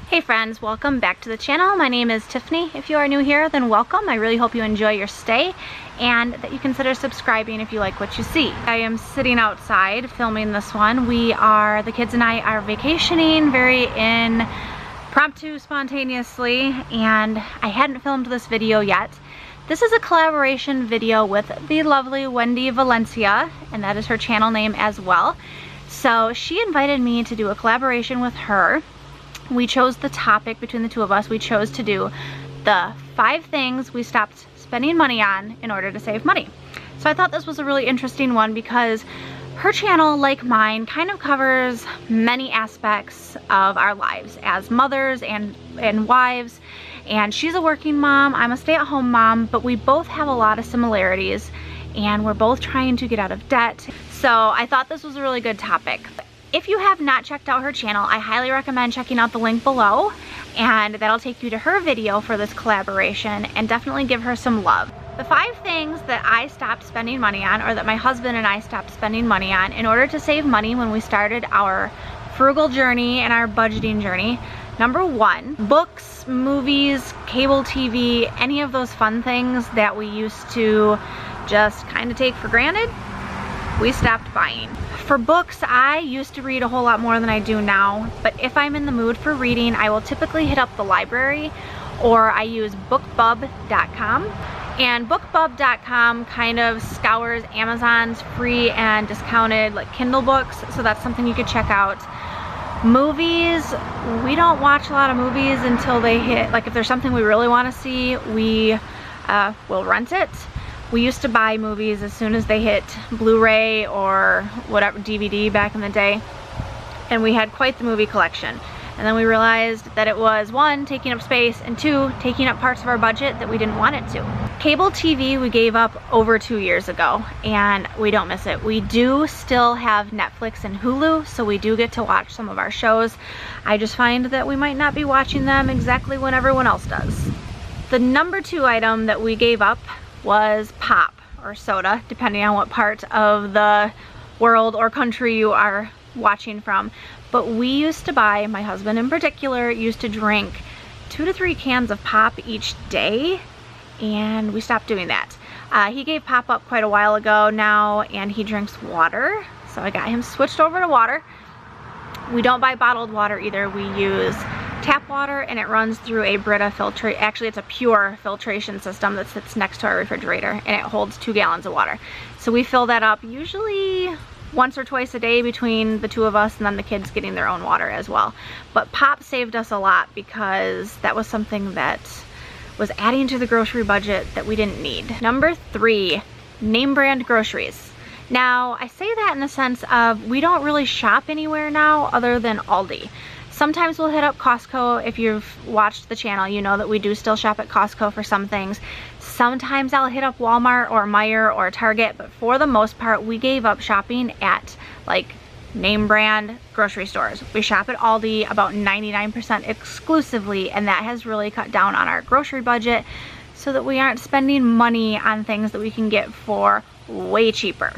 Hey friends, welcome back to the channel. My name is Tiffany. If you are new here, then welcome. I really hope you enjoy your stay and that you consider subscribing if you like what you see. I am sitting outside filming this one. The kids and I are vacationing very impromptu, spontaneously, and I hadn't filmed this video yet. This is a collaboration video with the lovely Wendy Valencia, and that is her channel name as well. So she invited me to do a collaboration with her. We chose the topic between the two of us. We chose to do the 5 things we stopped spending money on in order to save money. So I thought this was a really interesting one because her channel, like mine, kind of covers many aspects of our lives as mothers and wives. And she's a working mom, I'm a stay-at-home mom, but we both have a lot of similarities and we're both trying to get out of debt. So I thought this was a really good topic. If you have not checked out her channel, I highly recommend checking out the link below, and that'll take you to her video for this collaboration, and definitely give her some love. The 5 things that I stopped spending money on, or that my husband and I stopped spending money on in order to save money when we started our frugal journey and our budgeting journey. Number 1, books, movies, cable TV, any of those fun things that we used to just kind of take for granted, we stopped buying. For books, I used to read a whole lot more than I do now, but if I'm in the mood for reading, I will typically hit up the library, or I use bookbub.com. And bookbub.com kind of scours Amazon's free and discounted Kindle books, so that's something you could check out. Movies, we don't watch a lot of movies until they hit, if there's something we really want to see, we will rent it. We used to buy movies as soon as they hit Blu-ray or whatever, DVD back in the day, and we had quite the movie collection. And then we realized that it was 1, taking up space, and 2, taking up parts of our budget that we didn't want it to. Cable TV we gave up over 2 years ago, and we don't miss it. We do still have Netflix and Hulu, so we do get to watch some of our shows. I just find that we might not be watching them exactly when everyone else does. The number 2 item that we gave up was pop or soda, depending on what part of the world or country you are watching from. But we used to buy, my husband in particular, used to drink 2 to 3 cans of pop each day, and we stopped doing that. He gave pop up quite a while ago now, and he drinks water, so I got him switched over to water. We don't buy bottled water either. We use tap water, and it runs through a Brita filtrate. Actually, it's a pure filtration system that sits next to our refrigerator, and it holds 2 gallons of water. So we fill that up usually once or twice a day between the 2 of us, and then the kids getting their own water as well. But pop saved us a lot because that was something that was adding to the grocery budget that we didn't need. Number 3, name brand groceries. Now, I say that in the sense of we don't really shop anywhere now other than Aldi. Sometimes we'll hit up Costco. If you've watched the channel, you know that we do still shop at Costco for some things. Sometimes I'll hit up Walmart or Meijer or Target, but for the most part, we gave up shopping at name brand grocery stores. We shop at Aldi about 99% exclusively, and that has really cut down on our grocery budget so that we aren't spending money on things that we can get for way cheaper.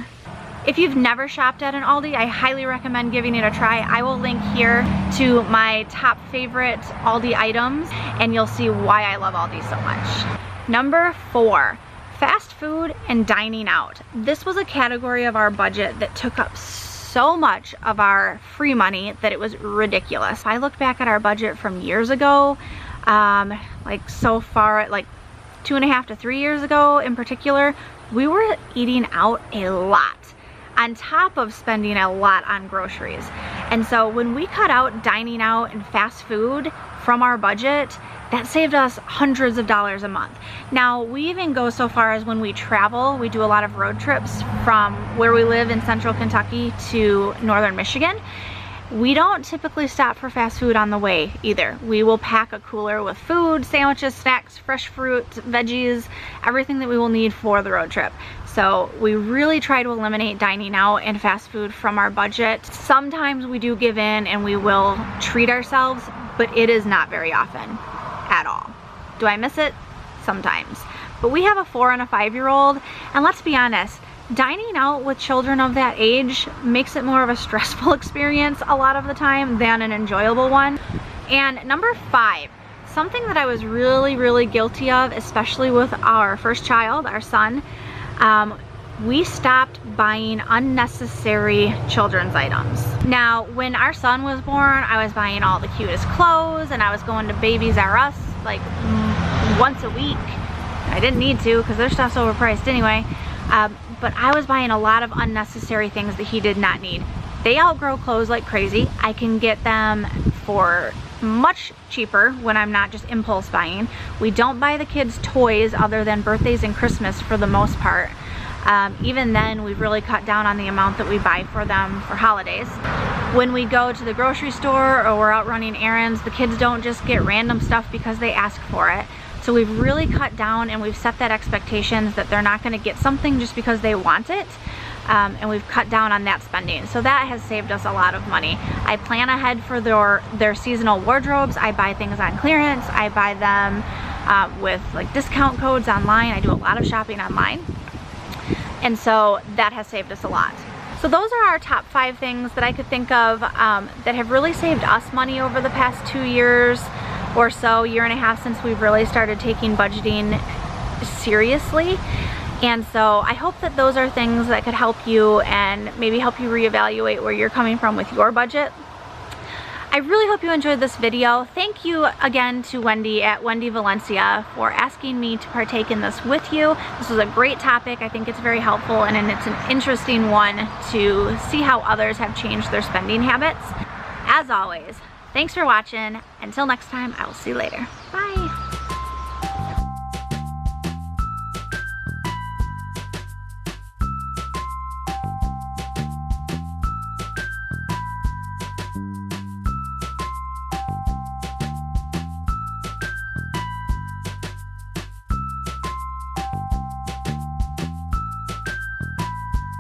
If you've never shopped at an Aldi, I highly recommend giving it a try. I will link here to my top favorite Aldi items, and you'll see why I love Aldi so much. Number 4, fast food and dining out. This was a category of our budget that took up so much of our free money that it was ridiculous. If I look back at our budget from years ago, so far, 2.5 to 3 years ago in particular, we were eating out a lot, on top of spending a lot on groceries. And so when we cut out dining out and fast food from our budget, that saved us hundreds of dollars a month. Now, we even go so far as when we travel, we do a lot of road trips from where we live in central Kentucky to northern Michigan. We don't typically stop for fast food on the way either. We will pack a cooler with food, sandwiches, snacks, fresh fruit, veggies, everything that we will need for the road trip. So we really try to eliminate dining out and fast food from our budget. Sometimes we do give in and we will treat ourselves, but it is not very often at all. Do I miss it? Sometimes. But we have a 4 and a 5-year-old, and let's be honest, dining out with children of that age makes it more of a stressful experience a lot of the time than an enjoyable one. And number 5, something that I was really guilty of, especially with our first child, our son, we stopped buying unnecessary children's items. Now, when our son was born, I was buying all the cutest clothes, and I was going to Babies R Us like once a week. I didn't need to because their stuff's overpriced anyway. But I was buying a lot of unnecessary things that he did not need. They outgrow clothes like crazy. I can get them for much cheaper when I'm not just impulse buying. We don't buy the kids toys other than birthdays and Christmas for the most part. Even then, we've really cut down on the amount that we buy for them for holidays. When we go to the grocery store or we're out running errands, the kids don't just get random stuff because they ask for it. So we've really cut down, and we've set that expectations that they're not going to get something just because they want it. And we've cut down on that spending. So that has saved us a lot of money. I plan ahead for their seasonal wardrobes. I buy things on clearance. I buy them with like discount codes online. I do a lot of shopping online. And so that has saved us a lot. So those are our top 5 things that I could think of that have really saved us money over the past 2 years or so, year and a half, since we've really started taking budgeting seriously. And so I hope that those are things that could help you and maybe help you reevaluate where you're coming from with your budget. I really hope you enjoyed this video. Thank you again to Wendy at Wendy Valencia for asking me to partake in this with you. This was a great topic. I think it's very helpful, and it's an interesting one to see how others have changed their spending habits. As always, thanks for watching. Until next time, I will see you later. Bye.